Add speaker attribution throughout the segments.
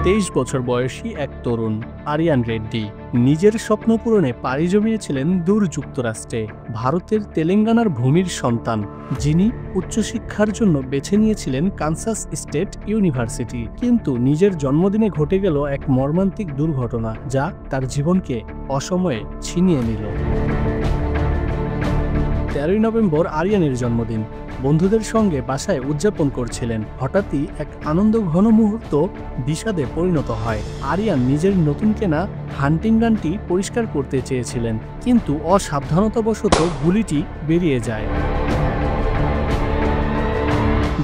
Speaker 1: 23 বছর বয়সী এক তরুণ আরিয়ান রেড্ডি নিজের স্বপ্ন পূরণে পাড়ি জমিয়েছিলেন দূর যুক্তরাষ্ট্রে। ভারতের তেলেঙ্গানার ভূমির সন্তান, যিনি উচ্চশিক্ষার জন্য বেছে নিয়েছিলেন কানসাস স্টেট ইউনিভার্সিটি। কিন্তু নিজের জন্মদিনে ঘটে গেল এক মর্মান্তিক দুর্ঘটনা, যা তার জীবনকে অসময়ে ছিনিয়ে নিল। 13 নভেম্বর আরিয়ানের জন্মদিন। বন্ধুদের সঙ্গে বাসায় উদযাপন করছিলেন। হঠাৎই এক আনন্দঘন মুহূর্ত বিষাদে পরিণত হয়। আরিয়ান নিজের নতুন কেনা হান্টিং গানটি পরিষ্কার করতে চেয়েছিলেন, কিন্তু অসাবধানতাবশত গুলিটি বেরিয়ে যায়।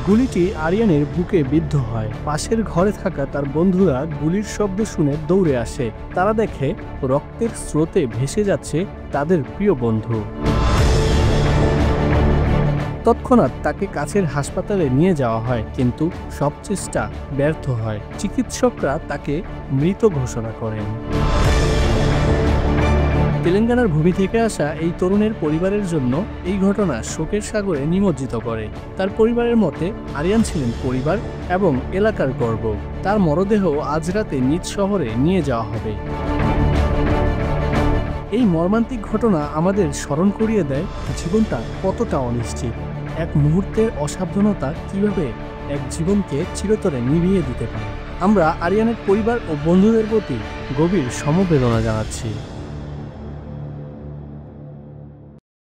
Speaker 1: গুলিটি আরিয়ানের বুকে বিদ্ধ হয়। পাশের ঘরে থাকা তার বন্ধুরা গুলির শব্দ শুনে দৌড়ে আসে। তারা দেখে রক্তের স্রোতে ভেসে যাচ্ছে তাদের প্রিয় বন্ধু। তৎক্ষণাৎ তাকে কাছের হাসপাতালে নিয়ে যাওয়া হয়, কিন্তু সব চেষ্টা ব্যর্থ হয়। চিকিৎসকরা তাকে মৃত ঘোষণা করেন। তেলেঙ্গানার ভূমি থেকে আসা এই তরুণের পরিবারের জন্য এই ঘটনা শোকের সাগরে নিমজ্জিত করে। তার পরিবারের মতে আরিয়ান ছিলেন পরিবার এবং এলাকার গর্ব। তার মরদেহ আজ রাতে নিজ শহরে নিয়ে যাওয়া হবে। এই মর্মান্তিক ঘটনা আমাদের স্মরণ করিয়ে দেয় জীবনটা কতটা অনিশ্চিত। এক মুহূর্তের অসাবধানতা কিভাবে এক জীবনকে চিরতরে নিভিয়ে দিতে পারে। আমরা আরিয়ানের পরিবার ও বন্ধুদের প্রতি গভীর সমবেদনা জানাচ্ছি।